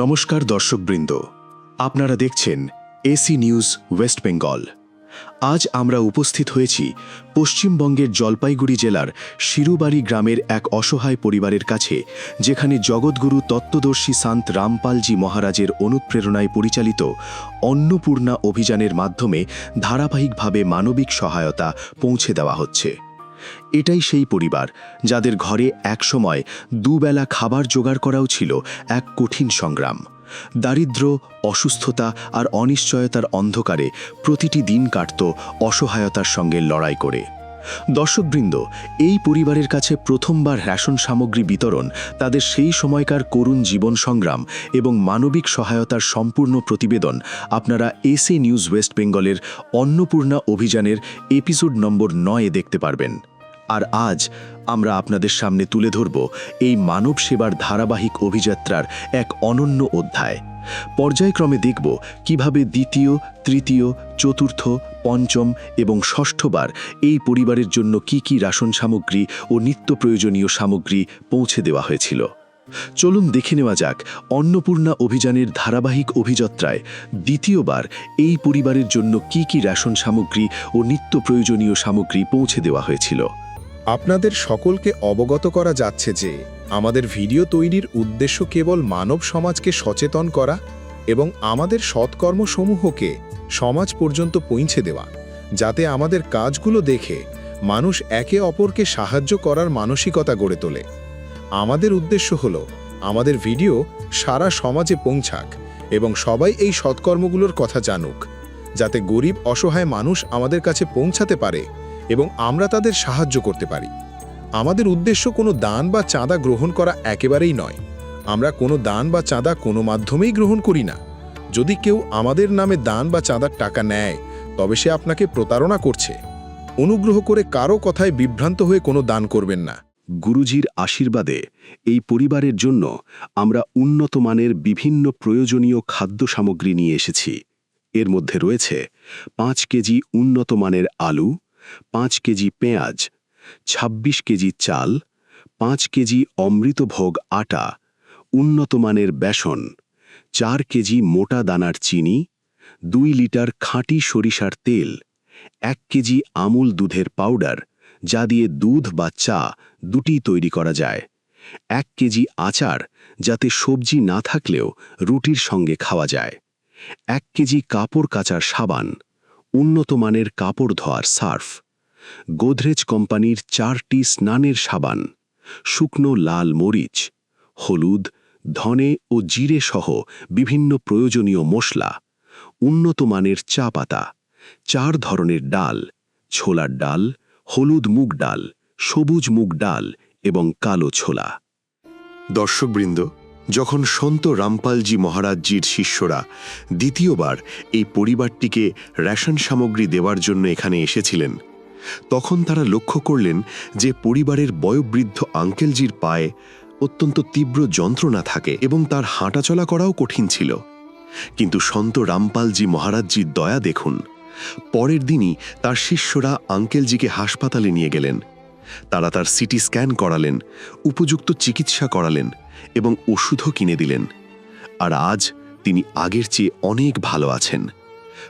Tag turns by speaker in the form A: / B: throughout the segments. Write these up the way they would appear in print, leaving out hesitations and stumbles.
A: নমস্কার দর্শকবৃন্দ, আপনারা দেখছেন এসি নিউজ ওয়েস্ট বেঙ্গল। আজ আমরা উপস্থিত হয়েছি পশ্চিমবঙ্গের জলপাইগুড়ি জেলার শিরুবাড়ি গ্রামের এক অসহায় পরিবারের কাছে, যেখানে জগৎগুরু তত্ত্বদর্শী সন্ত রামপালজি মহারাজের অনুপ্রেরণায় পরিচালিত অন্নপূর্ণা অভিযানের মাধ্যমে ধারাবাহিকভাবে মানবিক সহায়তা পৌঁছে দেওয়া হচ্ছে। এটাই সেই পরিবার যাদের ঘরে একসময় দুবেলা খাবার জোগাড় করাও ছিল এক কঠিন সংগ্রাম। দারিদ্র্য, অসুস্থতা আর অনিশ্চয়তার অন্ধকারে প্রতিটি দিন কাটত অসহায়তার সঙ্গে লড়াই করে। দর্শকবৃন্দ, এই পরিবারের কাছে প্রথমবার রেশন সামগ্রী বিতরণ তাদের সেই সময়কার করুণ জীবন সংগ্রাম এবং মানবিক সহায়তার সম্পূর্ণ প্রতিবেদন আপনারা এসি নিউজ ওয়েস্ট বেঙ্গলের অন্নপূর্ণা অভিযানের এপিসোড নম্বর 9-এ দেখতে পারবেন। আর আজ আমরা আপনাদের সামনে তুলে ধরব এই মানব সেবার ধারাবাহিক অভিযাত্রার এক অনন্য অধ্যায়। পর্যায়ক্রমে দেখব কিভাবে দ্বিতীয়, তৃতীয়, চতুর্থ, পঞ্চম এবং ষষ্ঠবার এই পরিবারের জন্য কি রাশন সামগ্রী ও নিত্য প্রয়োজনীয় সামগ্রী পৌঁছে দেওয়া হয়েছিল। চলুন দেখে নেওয়া যাক অন্নপূর্ণা অভিযানের ধারাবাহিক অভিযাত্রায় দ্বিতীয়বার এই পরিবারের জন্য কি রেশন সামগ্রী ও নিত্য প্রয়োজনীয় সামগ্রী পৌঁছে দেওয়া হয়েছিল।
B: আপনাদের সকলকে অবগত করা যাচ্ছে যে আমাদের ভিডিও তৈরির উদ্দেশ্য কেবল মানব সমাজকে সচেতন করা এবং আমাদের সৎকর্মসমূহকে সমাজ পর্যন্ত পৌঁছে দেওয়া, যাতে আমাদের কাজগুলো দেখে মানুষ একে অপরকে সাহায্য করার মানসিকতা গড়ে তোলে। আমাদের উদ্দেশ্য হল আমাদের ভিডিও সারা সমাজে পৌঁছাক এবং সবাই এই সৎকর্মগুলোর কথা জানুক, যাতে গরিব অসহায় মানুষ আমাদের কাছে পৌঁছাতে পারে এবং আমরা তাদের সাহায্য করতে পারি। আমাদের উদ্দেশ্য কোনো দান বা চাঁদা গ্রহণ করা একেবারেই নয়। আমরা কোনো দান বা চাঁদা কোনো মাধ্যমেই গ্রহণ করি না। যদি কেউ আমাদের নামে দান বা চাঁদার টাকা নেয়, তবে সে আপনাকে প্রতারণা করছে। অনুগ্রহ করে কারো কথায় বিভ্রান্ত হয়ে কোনো দান করবেন না।
A: গুরুজির আশীর্বাদে এই পরিবারের জন্য আমরা উন্নত মানের বিভিন্ন প্রয়োজনীয় খাদ্য সামগ্রী নিয়ে এসেছি। এর মধ্যে রয়েছে 5 কেজি উন্নত মানের আলু, 5 কেজি পেঁয়াজ, 26 কেজি চাল, 5 কেজি অমৃতভোগ আটা, উন্নত মানের বেসন, 4 কেজি মোটা দানার চিনি, 2 লিটার খাঁটি সরিষার তেল, 1 কেজি আমুল দুধের পাউডার, যা দিয়ে দুধ বা চা দুটি তৈরি করা যায়, 1 কেজি আচার, যাতে সবজি না থাকলেও রুটির সঙ্গে খাওয়া যায়, 1 কেজি কাপড় কাচার সাবান, উন্নত মানের কাপড় ধোয়ার সার্ফ, গোদরেজ কোম্পানির 4টি স্নানের সাবান, শুকনো লাল মরিচ, হলুদ, ধনে ও জিরে সহ বিভিন্ন প্রয়োজনীয় মশলা, উন্নত মানের চা পাতা, 4 ধরনের ডাল, ছোলার ডাল, হলুদ মুগ ডাল, সবুজ মুগ ডাল এবং কালো ছোলা। দর্শকবৃন্দ, যখন সন্ত রামপালজি মহারাজজির শিষ্যরা দ্বিতীয়বার এই পরিবারটিকে রেশন সামগ্রী দেওয়ার জন্য এখানে এসেছিলেন, তখন তারা লক্ষ্য করলেন যে পরিবারের বয়োবৃদ্ধ আঙ্কেলজির পায়ে অত্যন্ত তীব্র যন্ত্রণা থাকে এবং তার হাঁটাচলা করাও কঠিন ছিল। কিন্তু সন্ত রামপালজি মহারাজজির দয়া দেখুন, পরের দিনই তার শিষ্যরা আঙ্কেলজিকে হাসপাতালে নিয়ে গেলেন। তারা তার সিটি স্ক্যান করালেন, উপযুক্ত চিকিৎসা করালেন এবং ওষুধও কিনে দিলেন। আর আজ তিনি আগের চেয়ে অনেক ভালো আছেন।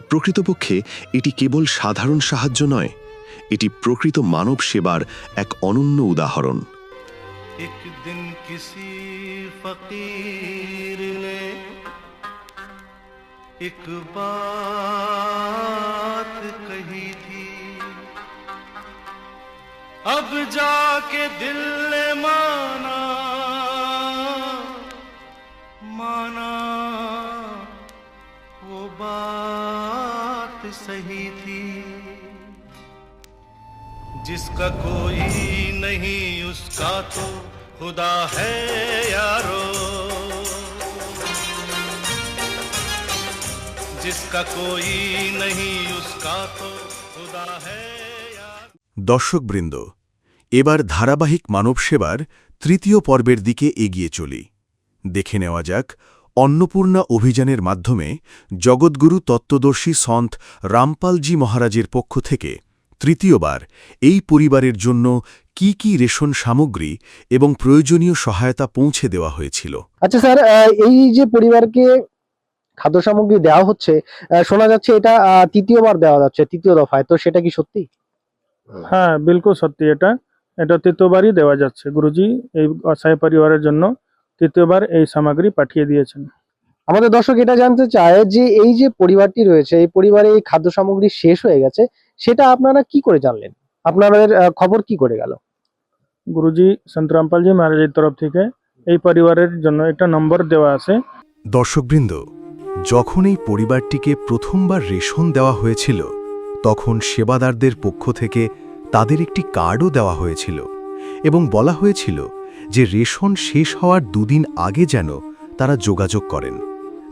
A: প্রকৃতপক্ষে এটি কেবল সাধারণ সাহায্য নয়, এটি প্রকৃত মানব সেবার এক অনন্য উদাহরণ।
C: একদিন কিসি ফকির নে এক বাত কহি থি, अब जाके दिल ने माना वो बात सही थी। जिसका कोई नहीं उसका तो खुदा है यारो, जिसका कोई नहीं उसका तो खुदा है।
D: দর্শকবৃন্দ, এবার ধারাবাহিক মানব সেবার তৃতীয় পর্বের দিকে এগিয়ে চলি। দেখে নেওয়া যাক অন্নপূর্ণা অভিযানের মাধ্যমে জগৎগুরু তত্ত্বদর্শী সন্ত রামপালজি মহারাজের পক্ষ থেকে তৃতীয়বার এই পরিবারের জন্য কি কি রেশন সামগ্রী এবং প্রয়োজনীয় সহায়তা পৌঁছে দেওয়া হয়েছিল।
E: আচ্ছা স্যার, এই যে পরিবারকে খাদ্য সামগ্রী দেওয়া হচ্ছে, শোনা যাচ্ছে এটা তৃতীয়বার দেওয়া যাচ্ছে, তৃতীয় দফায়, তো সেটা কি সত্যি?
F: হ্যাঁ, বিলকুল সত্যি। এটা তৃতীয়বারই দেওয়া যাচ্ছে। গুরুজি এই অসহায় পরিবারের জন্য তৃতীয়বার এই সামগ্রী পাঠিয়ে দিয়েছেন।
E: আমাদের দর্শক এটা জানতে চায় যে এই যে পরিবারটি রয়েছে, এই পরিবারে এই খাদ্য সামগ্রী শেষ হয়ে গেছে, সেটা আপনারা কি করে জানলেন? আপনাদের খবর কি করে গেল?
F: গুরুজি সন্ত রামপালজি মহারাজের তরফ থেকে এই পরিবারের জন্য একটা নম্বর দেওয়া আছে।
D: দর্শকবৃন্দ, যখন এই পরিবারটিকে প্রথমবার রেশন দেওয়া হয়েছিল তখন সেবাদারদের পক্ষ থেকে তাদের একটি কার্ডও দেওয়া হয়েছিল এবং বলা হয়েছিল যে রেশন শেষ হওয়ার দুদিন আগে যেন তারা যোগাযোগ করেন,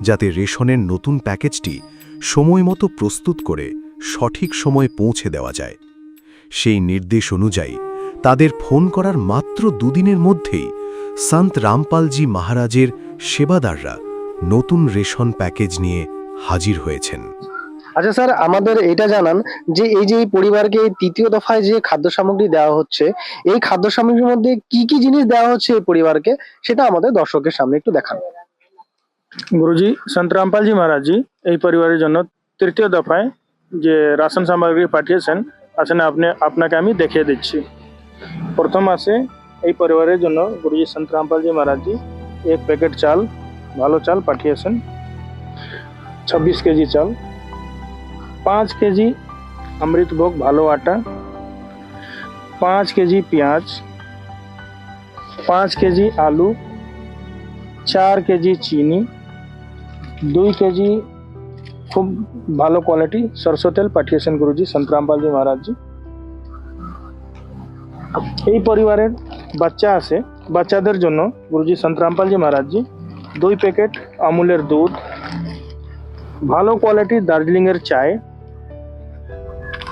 D: যাতে রেশনের নতুন প্যাকেজটি সময়মতো প্রস্তুত করে সঠিক সময়ে পৌঁছে দেওয়া যায়। সেই নির্দেশ অনুযায়ী তাদের ফোন করার মাত্র দুদিনের মধ্যেই সন্ত রামপালজি মহারাজের সেবাদাররা নতুন রেশন প্যাকেজ নিয়ে হাজির হয়েছেন।
E: আচ্ছা স্যার, আমাদের এটা জানান যে এই যে এই পরিবারকে এই তৃতীয় দফায় যে খাদ্য সামগ্রী দেওয়া হচ্ছে, এই খাদ্য সামগ্রীর মধ্যে কি কি জিনিস দেওয়া হচ্ছে এই পরিবারকে, সেটা আমাদের দর্শকের সামনে একটু দেখান।
F: গুরুজি সন্ত রামপালজি মহারাজজি এই পরিবারের জন্য তৃতীয় দফায় যে রাশন সামগ্রী পাঠিয়েছেন, আসলে আপনাকে আমি দেখিয়ে দিচ্ছি। প্রথম আছে এই পরিবারের জন্য গুরুজি সন্ত রামপালজি মহারাজজি এক প্যাকেট চাল, ভালো চাল পাঠিয়েছেন, 26 কেজি চাল, 5 কেজি অমৃতভোগ ভালো আটা, 5 কেজি পেঁয়াজ, 5 কেজি আলু, 4 কেজি চিনি, 2 কেজি খুব ভালো কোয়ালিটি সরষের তেল পাঠিয়েছেন গুরুজি সন্ত রামপালজি মহারাজজি। এই পরিবারের বাচ্চা আছে, বাচ্চাদের জন্য গুরুজি সন্ত রামপালজি মহারাজজি 2 প্যাকেট আমুলের দুধ, ভালো কোয়ালিটি দার্জিলিংয়ের চায়,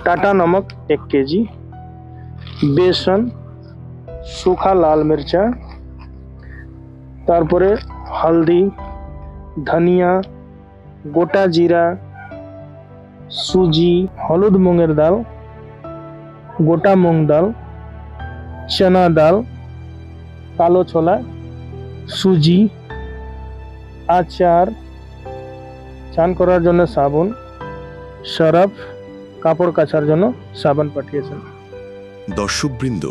F: টাটা नमक 1 केजी, बेसन, सूखा लाल मिर्चा, तारपरे हल्दी, धनिया, गोटा जीरा, सूजी, हलुद मूंगेर दाल, गोटा मूंग दाल, चना दाल, कालो छोला, सूजी, आचार, চান করার জন্য সাবুন, সরফ, কাপড় কাচার জন্য সাবান পাঠিয়েছেন।
A: দর্শকবৃন্দ,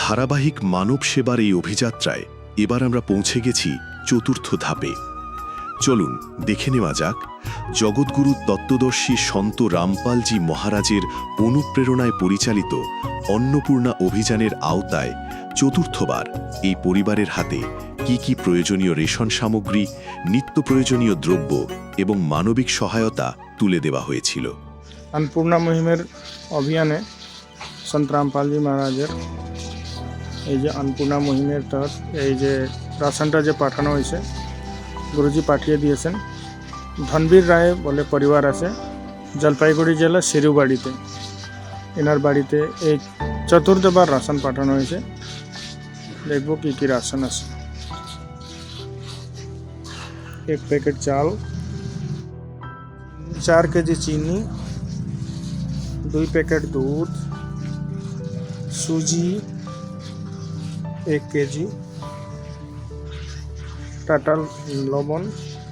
A: ধারাবাহিক মানব সেবার এই অভিযাত্রায় এবার আমরা পৌঁছে গেছি চতুর্থ ধাপে। চলুন দেখে নেওয়া যাক জগৎগুরু তত্ত্বদর্শী সন্ত রামপালজি মহারাজের অনুপ্রেরণায় পরিচালিত অন্নপূর্ণা অভিযানের আওতায় চতুর্থবার এই পরিবারের হাতে কি কি প্রয়োজনীয় রেশন সামগ্রী, নিত্য প্রয়োজনীয় দ্রব্য এবং মানবিক সহায়তা তুলে দেওয়া হয়েছিল।
F: अन्नपूर्णा मुहिमेर अभियाने सন্ত রামপালজি মহারাজের এই যে अन्नपूर्णा মুহিমের তহত এই যে রাশনটা যে পাঠানো হয়েছে, গুরুজি পাঠিয়ে দিয়েছেন। ধনবীর রায় বলে পরিবার আছে, জলপাইগুড়ি জেলা শিরুবাড়িতে। এনার বাড়িতে এই চতুর্থবার রাশন পাঠানো হয়েছে। দেখব কি কি রাশন আছে। 1 पैकेट चाल, 4 केजी चीनी, 2 पैकेट दूध, सूजी 1 केजी, टाटा लवण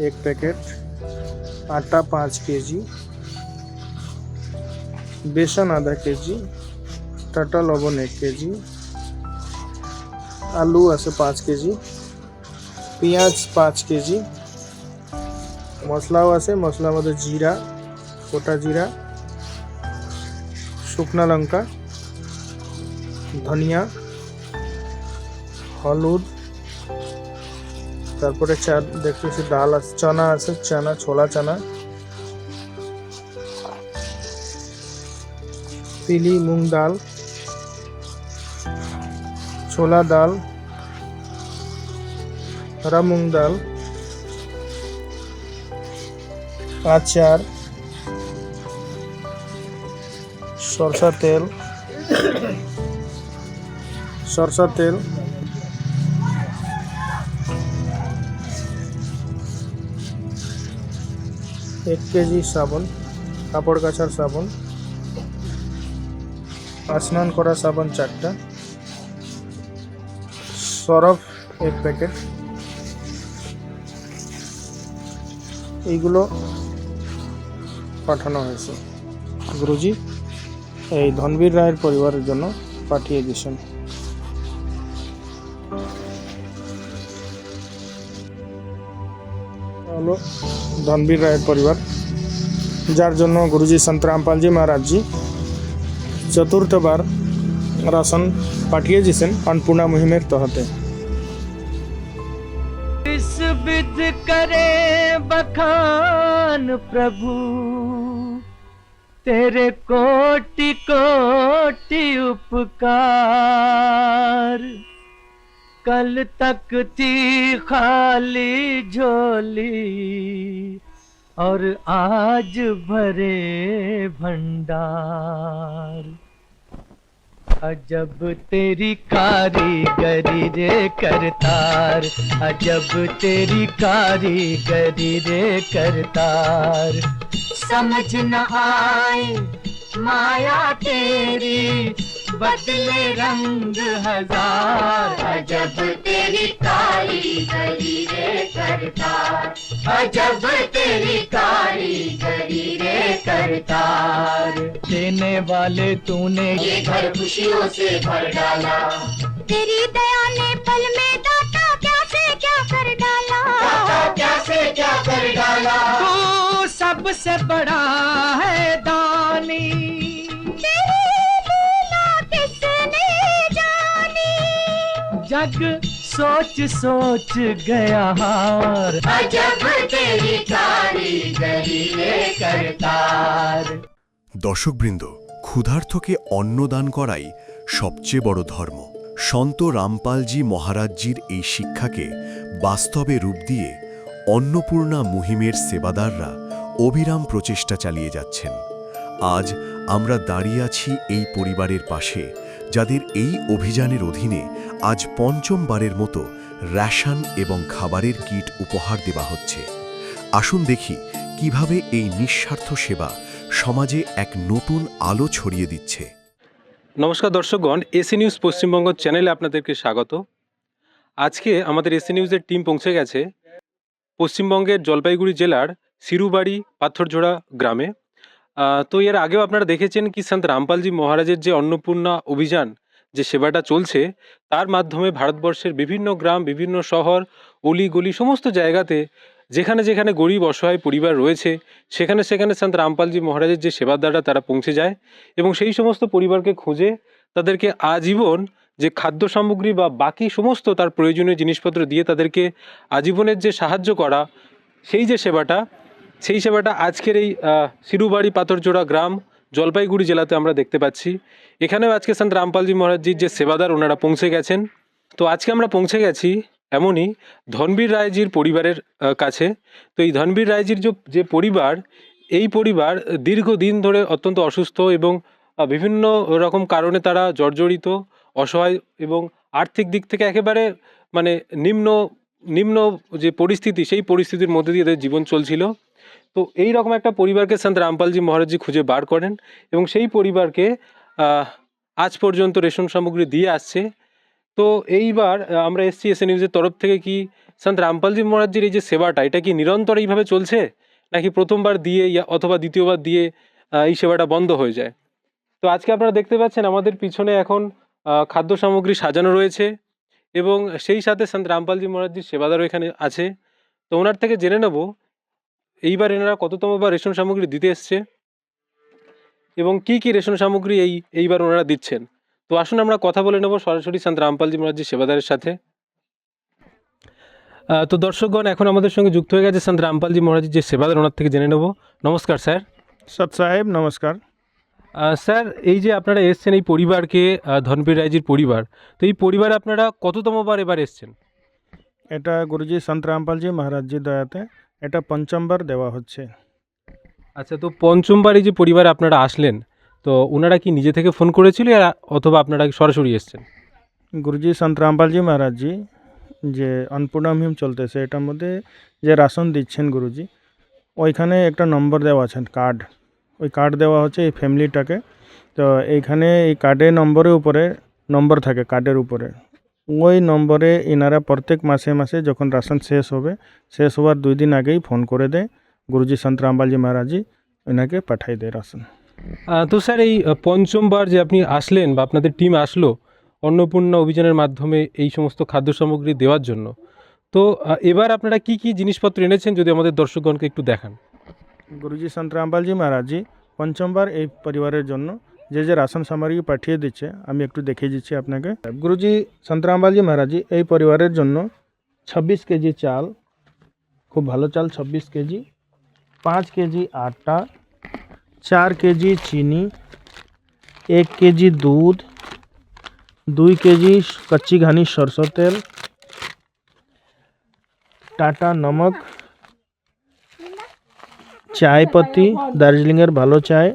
F: 1 पैकेट, आटा 5 केजी, बेसन आधा केजी, टाटा लवण 1 केजी, आलू আছে 5 केजी, পেঁয়াজ 5 केजी, মশলাও আছে। মশলার মধ্যে জিরা, গোটা জিরা, শুকনা লঙ্কা, ধনিয়া, হলুদ, তারপরে দেখতেছি ডাল আছে, চানা আছে, চানা, ছোলা চানা, पीली मूंग दाल, छोला दाल, हरा मूंग दाल, आचार, सरसा तेल, 1 केजी साबुन, कापड़ काचार साबुन, স্নান করা সাবান 4টা, সরফ 1 প্যাকেট, এইগুলো পাঠানো হয়েছে। গুরুজি এই ধনবীর রায়ের পরিবারের জন্য পাঠিয়ে দিয়েছেন। হলো ধনবীর রায়ের পরিবার, যার জন্য গুরুজি সন্ত রামপাল জি মহারাজ জি চতুর্থবার রাশন পাঠিয়ে দিয়েছেন अन्नपूर्णा মুহিমের তহতে।
G: इस विध करे बखान प्रभु, तेरे कोटि कोटि उपकार। कल तक थी खाली झोली और आज भरे भंडार। अजब तेरी कारीगरी रे करतार, अजब तेरी कारीगरी रे करतार। समझ न आए माया तेरी, बदले रंग हजार। अजब तेरी कारीगरी रे करतार, अजब तेरी कारीगरी रे करतार। देने वाले तूने ये घर खुशियों से भर डाला, तेरी दया ने पल में दाता क्या से क्या कर डाला, दाता क्या से क्या कर डाला। तू सबसे बड़ा है दानी, तेरी लीला किसने जानी। जग सोच सोच गया हार, अजब तेरी कारीगरी रे करतार।
D: দর্শকবৃন্দ, ক্ষুধার্তকে অন্নদান করাই সবচেয়ে বড় ধর্ম। সন্ত রামপালজি মহারাজজির এই শিক্ষাকে বাস্তবে রূপ দিয়ে অন্নপূর্ণা মুহিমের সেবাদাররা অবিরাম প্রচেষ্টা চালিয়ে যাচ্ছেন। আজ আমরা দাঁড়িয়ে আছি এই পরিবারের পাশে, যাদের এই অভিযানের অধীনে আজ পঞ্চমবারের মতো রেশন এবং খাবারের কিট উপহার দেওয়া হচ্ছে। আসুন দেখি কিভাবে এই নিঃস্বার্থ সেবা সমাজে এক নতুন আলো ছড়িয়ে দিচ্ছে।
H: নমস্কার দর্শকগণ, এসি নিউজ পশ্চিমবঙ্গ চ্যানেলে আপনাদেরকে স্বাগত। আজকে আমাদের এসি নিউজের টিম পৌঁছে গেছে পশ্চিমবঙ্গের জলপাইগুড়ি জেলার সিরুবাড়ি পাথরঝোড়া গ্রামে। তো এর আগেও আপনারা দেখেছেন কি সন্ত রামপালজি মহারাজের যে অন্নপূর্ণা অভিযান, যে সেবাটা চলছে, তার মাধ্যমে ভারতবর্ষের বিভিন্ন গ্রাম, বিভিন্ন শহর, অলিগলি, সমস্ত জায়গাতে যেখানে যেখানে গরিব অসহায় পরিবার রয়েছে, সেখানে সেখানে সন্ত রামপালজি মহারাজের যে সেবাদাররা তারা পৌঁছে যায় এবং সেই সমস্ত পরিবারকে খুঁজে তাদেরকে আজীবন যে খাদ্য সামগ্রী বা বাকি সমস্ত তার প্রয়োজনীয় জিনিসপত্র দিয়ে তাদেরকে আজীবনের যে সাহায্য করা, সেই যে সেবাটা, সেই সেবাটা আজকের এই সিরুবাড়ি পাথরজোড়া গ্রাম জলপাইগুড়ি জেলাতে আমরা দেখতে পাচ্ছি। এখানেও আজকে সন্ত রামপালজি মহারাজজির যে সেবাদার ওনারা পৌঁছে গেছেন। তো আজকে আমরা পৌঁছে গেছি এমনই ধনবীর রায়জির পরিবারের কাছে। তো এই ধনবীর রায়জির যে পরিবার, এই পরিবার দীর্ঘদিন ধরে অত্যন্ত অসুস্থ এবং বিভিন্ন রকম কারণে তারা জর্জরিত, অসহায় এবং আর্থিক দিক থেকে একেবারে মানে নিম্ন যে পরিস্থিতি, সেই পরিস্থিতির মধ্যে দিয়ে এদের জীবন চলছিল। তো এই রকম একটা পরিবারকে সন্ত রামপালজি মহারাজজি খুঁজে বার করেন এবং সেই পরিবারকে আজ পর্যন্ত রেশন সামগ্রী দিয়ে আসছে। তো এইবার আমরা এসছি এসএ নিউজের তরফ থেকে কি সন্ত রামপালজি মহারাজজির এই যে সেবাটা, এটা কি নিরন্তর এইভাবে চলছে, নাকি প্রথমবার দিয়ে অথবা দ্বিতীয়বার দিয়ে এই সেবাটা বন্ধ হয়ে যায়। তো আজকে আপনারা দেখতে পাচ্ছেন আমাদের পিছনে এখন খাদ্য সামগ্রী সাজানো রয়েছে এবং সেই সাথে সন্ত রামপালজি মহারাজজির সেবাদারও এখানে আছে। তো ওনার থেকে জেনে নেব এইবার এনারা কততমবার রেশন সামগ্রী দিতে এসছে এবং কি কি রেশন সামগ্রী এইবার ওনারা দিচ্ছেন। তো আসুন আমরা কথা বলে নেব সরাসরি সন্ত রামপালজি মহারাজজির সেবাদারের সাথে। তো দর্শকগণ, এখন আমাদের সঙ্গে যুক্ত হয়ে গেছে সন্ত রামপালজি মহারাজজির যে সেবাদার, ওনার থেকে জেনে নেব। নমস্কার স্যার।
F: সৎ সাহেব নমস্কার।
H: স্যার, এই যে আপনারা এসছেন এই পরিবারকে, ধনবীর রায়জির পরিবার, তো এই পরিবারে আপনারা কততমবার এবার এসছেন?
F: এটা গুরুজি সন্ত রামপালজি মহারাজজির দয়াতে এটা পঞ্চমবার দেওয়া হচ্ছে।
H: আচ্ছা, তো পঞ্চমবার এই যে পরিবারে আপনারা আসলেন, তো ওনারা কি নিজে থেকে ফোন করেছিল অথবা আপনারা সরাসরি এসছেন?
F: গুরুজি সন্ত রামপালজি মহারাজজি যে अन्नपूर्णा মুহিম চলতেছে, এটার মধ্যে যে রাশন দিচ্ছেন গুরুজি, ওইখানে একটা নম্বর দেওয়া আছে, কার্ড, ওই কার্ড দেওয়া হচ্ছে এই ফ্যামিলিটাকে। তো এইখানে এই কার্ডের নম্বরের উপরে নম্বর থাকে, কার্ডের উপরে ওই নম্বরে এনারা প্রত্যেক মাসে মাসে যখন রাশন শেষ হওয়ার 2 দিন আগেই ফোন করে দেয়, গুরুজি সন্ত রামপালজি মহারাজজি এনাকে পাঠাই দেয় রাশন।
H: তো স্যার এই পঞ্চমবার যে আপনি আসলেন বা আপনাদের টিম আসলো অন্নপূর্ণা অভিযানের মাধ্যমে এই সমস্ত খাদ্য সামগ্রী দেওয়ার জন্য, তো এবার আপনারা কি কি জিনিসপত্র এনেছেন যদি আমাদের দর্শকগণকে একটু দেখান।
F: গুরুজি সন্ত রামপালজি মহারাজজি পঞ্চমবার এই পরিবারের জন্য যে রাশন সামগ্রী পাঠিয়ে দিচ্ছে আমি একটু দেখিয়ে দিচ্ছি আপনাকে। গুরুজি সন্ত রামপালজি মহারাজজি এই পরিবারের জন্য 26 কেজি চাল, খুব ভালো চাল 26 কেজি, 5 কেজি আটা, 4 কেজি চিনি, 1 केजी दूध, 2 केजी कच्ची घानी सरसों तेल, टाटा नमक, चाय पत्ती दार्जिलिंगर भालो चाय,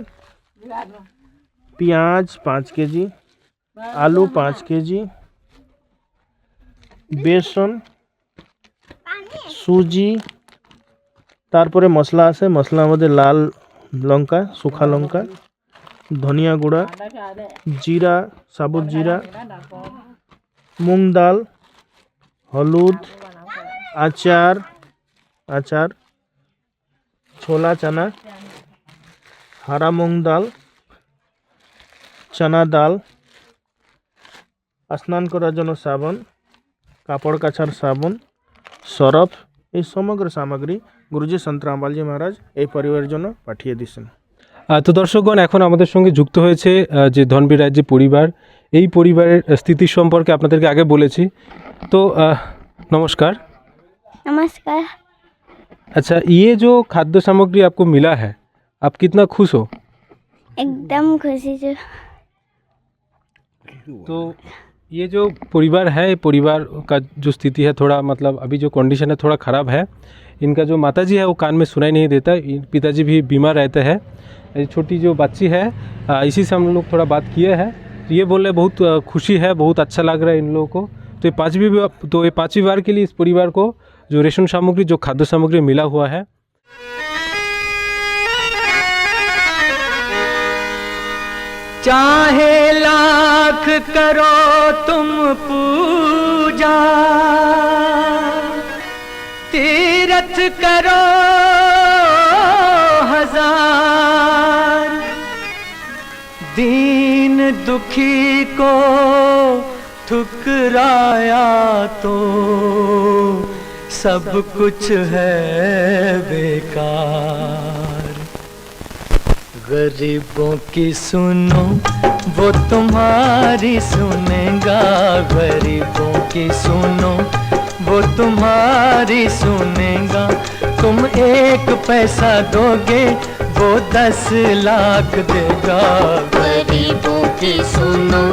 F: प्याज 5 केजी, आलू 5 केजी, बेसन, सूजी, तारपरे मसला आछे, मसलार मध्य लाल लंका, शुखा लंका, धनिया गुड़ा, जीरा, साबुत जीरा, मूंग दाल, हलुद, आचार, छोला चना, हरा मूंग दाल, चना दाल, स्नान करार जन्य साबन, कापड़ काछार साबन, सरफ, এই সমগ্র সামগ্রী গুরুজি সন্ত রামপালজি মহারাজ এই পরিবারের জন্য পাঠিয়ে দিয়েছেন।
H: তো দর্শকগণ এখন আমাদের সঙ্গে যুক্ত হয়েছে যে ধনবীর রাজ্যে পরিবার, এই পরিবারের স্থিতি সম্পর্কে আপনাদেরকে আগে বলেছি। তো नमस्कार।
I: नमस्कार।
H: अच्छा, ये जो खाद्य सामग्री आपको मिला है, आप कितना खुश हो?
I: एकदम खुशी से।
H: तो ये जो परिवार है, परिवार का जो स्थिति है थोड़ा मतलब अभी जो कंडीशन है थोड़ा ख़राब है। इनका जो माताजी है वो कान में सुनाई नहीं देता, पिताजी भी बीमार रहते हैं। छोटी जो बच्ची है इसी से हम लोग थोड़ा बात किए हैं, तो ये बोल रहे बहुत खुशी है, बहुत अच्छा लग रहा है इन लोगों को। तो ये पाँचवीं बार के लिए इस परिवार को जो रेशन सामग्री, जो खाद्य सामग्री मिला हुआ है।
G: चाहे लाख करो तुम पूजा, तीरथ करो हजार, दीन दुखी को ठुकराया तो सब कुछ है बेकार। गरीबों की सुनो वो तुम्हारी सुनेगा, गरीबों की सुनो वो तुम्हारी सुनेगा। तुम 1 पैसा दोगे वो 10 लाख देगा। गरीबों की सुनो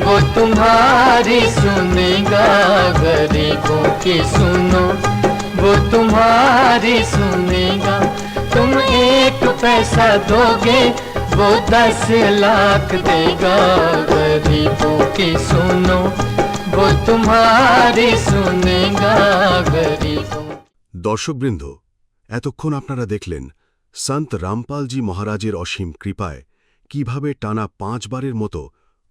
G: वो तुम्हारी सुनेगा, गरीबों की सुनो वो तुम्हारी सुनेगा। तुम 1 पैसा दोगे वो 10 लाख देगा। गरीबों की सुनो वो तुम्हारी सुनेगा, गरीबों।
A: দর্শকবৃন্দ, এতক্ষণ আপনারা দেখলেন সন্ত রামপালজি মহারাজের অসীম কৃপায় কিভাবে টানা 5 বারের মতো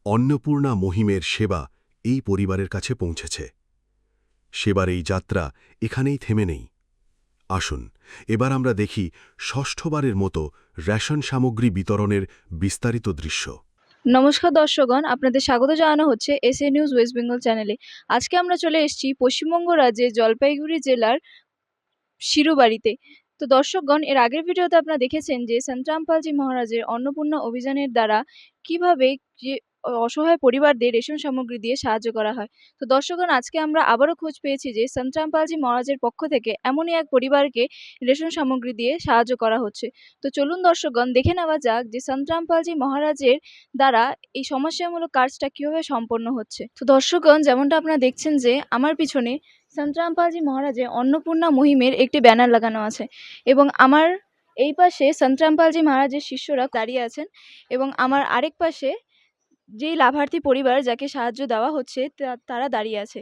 A: অন্নপূর্ণা মহিমের সেবা এই পরিবারের কাছে পৌঁছেছে। সেবার এই যাত্রা এখানেই থেমে নেই। আসুন এবার আমরা দেখি 6ঠবারের মতো রেশন সামগ্রী বিতরণের বিস্তারিত দৃশ্য।
J: নমস্কার দর্শকগণ, আপনাদের স্বাগত জানানো হচ্ছে এসএ নিউজ ওয়েস্ট বেঙ্গল চ্যানেলে। আজকে আমরা চলে এসেছি পশ্চিমবঙ্গ রাজ্যের জলপাইগুড়ি জেলার শিরুবাড়িতে। তো দর্শকগণ, এর আগের ভিডিওতে আপনারা দেখেছেন যে সন্ত রামপালজি মহারাজের অন্নপূর্ণা অভিযানের দ্বারা কিভাবে যে অসহায় পরিবারদের রেশন সামগ্রী দিয়ে সাহায্য করা হয়। তো দর্শকগণ, আজকে আমরা আবারও খোঁজ পেয়েছি যে সন্ত রামপালজি মহারাজের পক্ষ থেকে এমনই এক পরিবারকে রেশন সামগ্রী দিয়ে সাহায্য করা হচ্ছে। তো চলুন দর্শকগণ, দেখে নেওয়া যাক যে সন্ত রামপালজি মহারাজের দ্বারা এই সমাজসেবামূলক কাজটা কিভাবে সম্পন্ন হচ্ছে। তো দর্শকগণ, যেমনটা আপনারা দেখছেন যে আমার পিছনে সন্ত রামপালজি মহারাজের অন্নপূর্ণা মহিমের একটি ব্যানার লাগানো আছে, এবং আমার এই পাশে সন্ত রামপালজি মহারাজের শিষ্যরা দাঁড়িয়ে আছেন, এবং আমার আরেক পাশে যেই লাভার্থী পরিবার যাকে সাহায্য দেওয়া হচ্ছে তারা দাঁড়িয়ে আছে।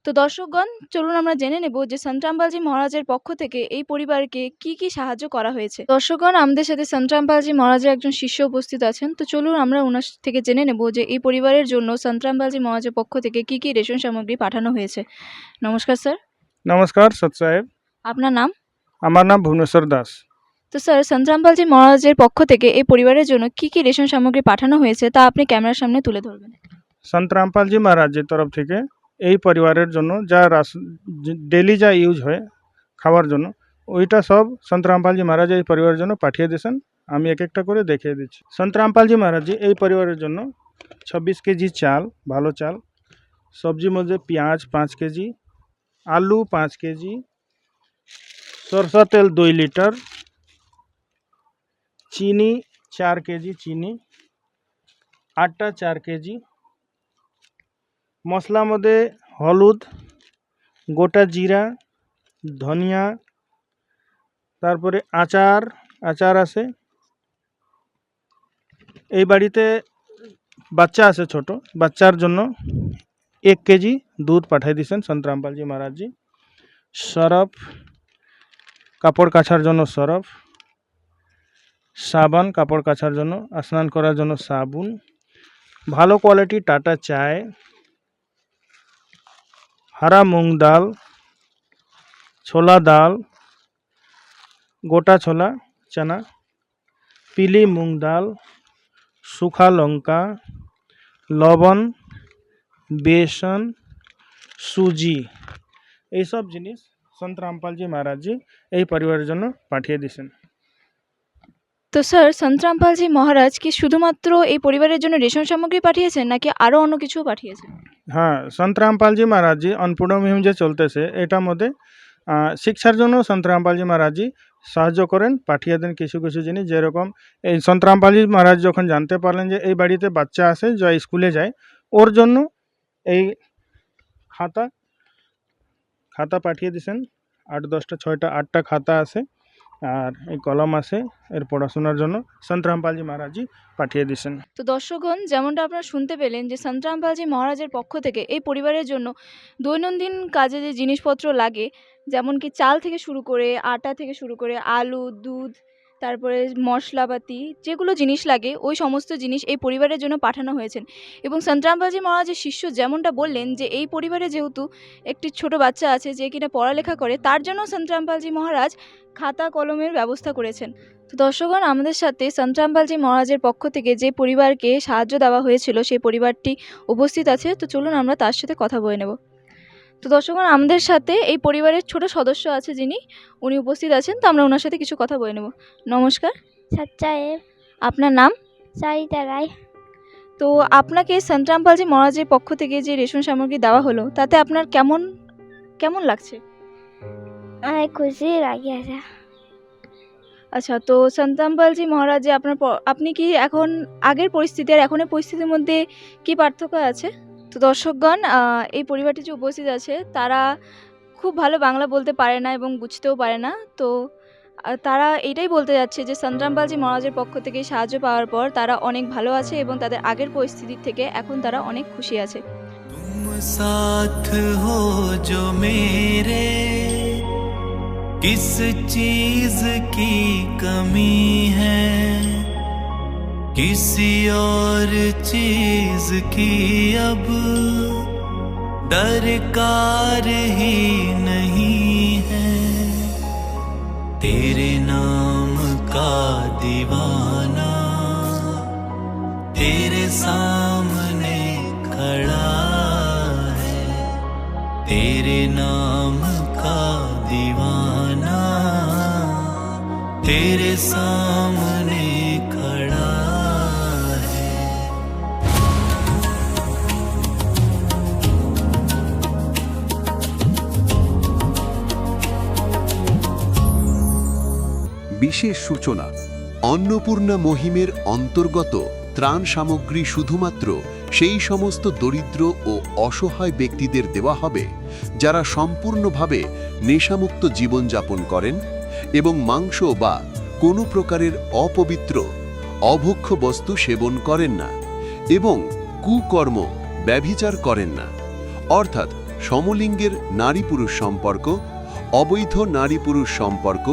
J: তো দর্শকগণ, চলুন আমরা জেনে নেব যে সন্ত রামপালজি মহারাজের পক্ষ থেকে এই পরিবারকে কি কি সাহায্য করা হয়েছে। দর্শকগণ, আমাদের সাথে সন্ত রামপালজি মহারাজের একজন শিষ্য উপস্থিত আছেন। তো চলুন আমরা ওনার থেকে জেনে নেব যে এই পরিবারের জন্য সন্ত রামপালজি মহারাজের পক্ষ থেকে কি কি রেশন সামগ্রী পাঠানো হয়েছে। নমস্কার স্যার।
F: নমস্কার সত সাহেব,
J: আপনার নাম?
F: আমার নাম ভুবনেশ্বর দাস।
J: তো স্যার, সন্ত রামপালজি মহারাজের পক্ষ থেকে এই পরিবারের জন্য কি কি রেশন সামগ্রী পাঠানো হয়েছে তা আপনি ক্যামেরার সামনে তুলে ধরবেন।
F: সন্ত রামপালজি মহারাজের তরফ থেকে এই পরিবারের জন্য যা ডেলি যা ইউজ হয় খাওয়ার জন্য, ওইটা সব সন্ত রামপালজি মহারাজ এই পরিবারের জন্য পাঠিয়ে দিয়েছেন। আমি এক একটা করে দেখিয়ে দিচ্ছি। সন্ত রামপালজি মহারাজ এই পরিবারের জন্য 26 কেজি চাল, ভালো চাল, সবজির মধ্যে পেঁয়াজ 5 কেজি, আলু 5 কেজি, সরষা তেল 2 লিটার, চিনি 4 কেজি চিনি, আটা 4 কেজি, মশলার মধ্যে হলুদ, গোটা জিরা, ধনিয়া, তারপরে আচার আছে। এই বাড়িতে বাচ্চা আছে, ছোট বাচ্চার জন্য 1 কেজি দুধ পাঠিয়ে দিয়েছেন সন্ত রামপালজি মহারাজজি। সরফ, কাপড় কাচার জন্য সরফ, সাবান কাপড় কাচার জন্য, স্নান করার জন্য সাবুন, ভালো কোয়ালিটি টাটা চায়, हरा मूंग दाल, छोला दाल, गोटा छोला चना, पीली मूंग दाल, सूखा लंका, लवण, बेसन, सूजी, এই সব জিনিস সন্ত রামপালজি মহারাজজি এই পরিবারের জন্য পাঠিয়ে দিয়েছেন।
J: তো স্যার, সন্ত রামপালজি মহারাজ কি শুধুমাত্র এই পরিবারের জন্য রেশন সামগ্রী পাঠিয়েছেন নাকি আরও অন্য কিছুও পাঠিয়েছেন?
F: হ্যাঁ, সন্ত রামপালজি মহারাজজি অন্নপূর্ণা মুহিম যে চলতেছে এটার মধ্যে শিক্ষার জন্য সন্ত রামপালজি মহারাজজি সাহায্য করেন, পাঠিয়ে দেন কিছু কিছু জিনিস। যেরকম এই সন্ত রামপালজি মহারাজ যখন জানতে পারলেন যে এই বাড়িতে বাচ্চা আছে যা স্কুলে যায়, ওর জন্য এই খাতা পাঠিয়ে দিয়েছেন। 8-10টা 6টা 8টা খাতা আছে, আর এই কলম আছে এর পড়াশোনার জন্য সন্ত রামপালজি মহারাজজি পাঠিয়ে দিয়েছেন।
J: তো দর্শকগণ, যেমনটা আপনারা শুনতে পেলেন যে সন্ত রামপালজি মহারাজের পক্ষ থেকে এই পরিবারের জন্য দৈনন্দিন কাজে যে জিনিসপত্র লাগে, যেমন কি চাল থেকে শুরু করে, আটা থেকে শুরু করে, আলু, দুধ, তারপরে মশলাপাতি, যেগুলো জিনিস লাগে ওই সমস্ত জিনিস এই পরিবারের জন্য পাঠানো হয়েছেন। এবং সন্ত রামপালজি মহারাজের শিষ্য যেমনটা বললেন যে এই পরিবারে যেহেতু একটি ছোট বাচ্চা আছে যে কিনা পড়ালেখা করে, তার জন্য সন্ত রামপালজি মহারাজ খাতা কলমের ব্যবস্থা করেছেন। তো দর্শকগণ, আমাদের সাথে সন্ত রামপালজি মহারাজের পক্ষ থেকে যে পরিবারকে সাহায্য দেওয়া হয়েছিল সেই পরিবারটি উপস্থিত আছে। তো চলুন আমরা তার সাথে কথা বলে নেব। তো দর্শকগণ, আমাদের সাথে এই পরিবারের ছোট সদস্য আছে উনি উপস্থিত আছেন। তো আমরা ওনার সাথে কিছু কথা বলে নেব। নমস্কার।
I: সচ্চায়েব।
J: আপনার নাম?
I: সারিতা রায়।
J: তো আপনাকে সন্ত রামপালজি মহারাজের পক্ষ থেকে যে রেশন সামগ্রী দেওয়া হলো তাতে আপনার কেমন লাগছে?
I: অনেক খুশি লাগিয়েছে।
J: আচ্ছা, তো সন্ত রামপালজি মহারাজ যে আপনি কি এখন আগের পরিস্থিতি আর এখনের পরিস্থিতির মধ্যে কি পার্থক্য আছে? তো দর্শকগণ, এই পরিবারটি যে উপস্থিত আছে তারা খুব ভালো বাংলা বলতে পারে না এবং বুঝতেও পারে না। তো তারা এটাই বলতে যাচ্ছে যে সন্ত রামপালজি মহারাজের পক্ষ থেকে সাহায্য পাওয়ার পর তারা অনেক ভালো আছে এবং তাদের আগের পরিস্থিতির থেকে এখন তারা অনেক খুশি আছে।
G: तुम साथ हो जो मेरे, किस चीज की कमी है, किसी और चीज की अब दरकार ही नहीं है। तेरे नाम का दीवाना तेरे सामने खड़ा है, तेरे नाम का दीवाना तेरे सामने खड़ा है।
A: বিশেষ সূচনা। অন্নপূর্ণা মহিমের অন্তর্গত ত্রাণ সামগ্রী শুধুমাত্র সেই সমস্ত দরিদ্র ও অসহায় ব্যক্তিদের দেওয়া হবে যারা সম্পূর্ণভাবে নেশামুক্ত জীবনযাপন করেন এবং মাংস বা কোনো প্রকারের অপবিত্র অভক্ষ্য বস্তু সেবন করেন না এবং কুকর্ম ব্যভিচার করেন না, অর্থাৎ
K: সমলিঙ্গের নারী-পুরুষ সম্পর্ক, অবৈধ নারী-পুরুষ সম্পর্ক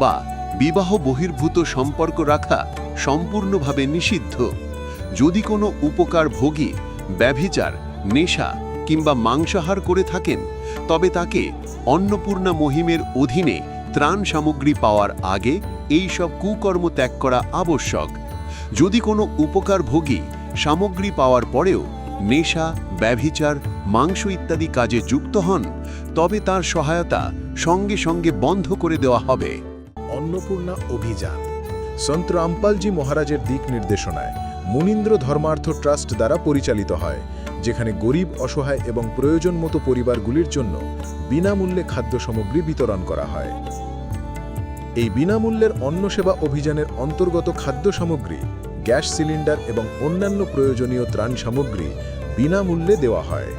K: বা বিবাহ বহির্ভূত সম্পর্ক রাখা সম্পূর্ণভাবে নিষিদ্ধ। যদি কোনো উপকারভোগী ব্যভিচার, নেশা কিংবা মাংসাহার করে থাকেন, তবে তাকে অন্নপূর্ণা মহিমের অধীনে ত্রাণ সামগ্রী পাওয়ার আগে এই সব কুকর্ম ত্যাগ করা আবশ্যক। যদি কোনো উপকারভোগী সামগ্রী পাওয়ার পরেও নেশা, ব্যভিচার, মাংস ইত্যাদি কাজে যুক্ত হন, তবে তার সহায়তা সঙ্গে সঙ্গে বন্ধ করে দেওয়া হবে।
B: অন্নপূর্ণা অভিযান সন্ত রামপালজি মহারাজের দিক নির্দেশনায় মুনীন্দ্র ধর্মার্থ ট্রাস্ট দ্বারা পরিচালিত হয়, যেখানে গরিব, অসহায় এবং প্রয়োজন মতো পরিবারগুলির জন্য বিনামূল্যে খাদ্য সামগ্রী বিতরণ করা হয়। এই বিনামূল্যের অন্নসেবা অভিযানের অন্তর্গত খাদ্য সামগ্রী, গ্যাস সিলিন্ডার এবং অন্যান্য প্রয়োজনীয় ত্রাণ সামগ্রী বিনামূল্যে দেওয়া হয়।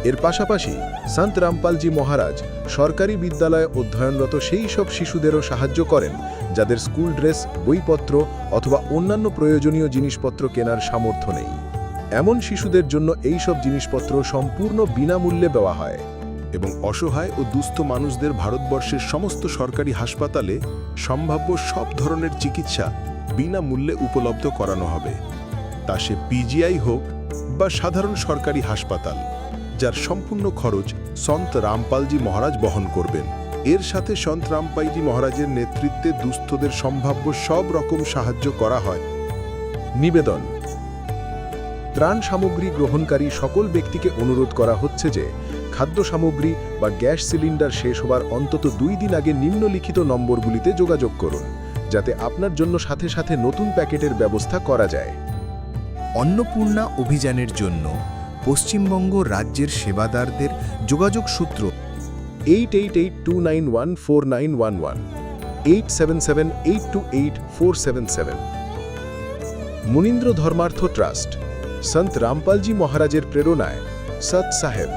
B: এর পাশাপাশি সন্ত রামপালজি মহারাজ সরকারি বিদ্যালয়ে অধ্যয়নরত সেই সব শিশুদেরও সাহায্য করেন যাদের স্কুল ড্রেস, বইপত্র অথবা অন্যান্য প্রয়োজনীয় জিনিসপত্র কেনার সামর্থ্য নেই। এমন শিশুদের জন্য এই সব জিনিসপত্র সম্পূর্ণ বিনামূল্যে দেওয়া হয় এবং অসহায় ও দুস্থ মানুষদের ভারতবর্ষের সমস্ত সরকারি হাসপাতালে সম্ভাব্য সব ধরনের চিকিৎসা বিনামূল্যে উপলব্ধ করানো হবে, তা সে পিজিআই হোক বা সাধারণ সরকারি হাসপাতাল, যার সম্পূর্ণ খরচ সন্ত রামপালজি মহারাজ বহন করবেন। এর সাথে সন্ত রামপালজি মহারাজের নেতৃত্বে দুস্থদের সম্ভাব্য সব রকম সাহায্য করা হয়। নিবেদন: ত্রাণ সামগ্রী গ্রহণকারী সকল ব্যক্তিকে অনুরোধ করা হচ্ছে যে খাদ্য সামগ্রী বা গ্যাস সিলিন্ডার শেষ হবার অন্তত 2 দিন আগে নিম্নলিখিত নম্বরগুলিতে যোগাযোগ করুন, যাতে আপনার জন্য সাথে সাথে নতুন প্যাকেটের ব্যবস্থা করা যায়।
D: অন্নপূর্ণা অভিযানের জন্য পশ্চিমবঙ্গ রাজ্যের সেবাদারদের যোগাযোগ সূত্র
B: 8882914911, 8778284777। মুনীন্দ্র ধর্মার্থ ট্রাস্ট, সন্ত রামপালজি মহারাজের প্রেরণায় সৎ সাহেব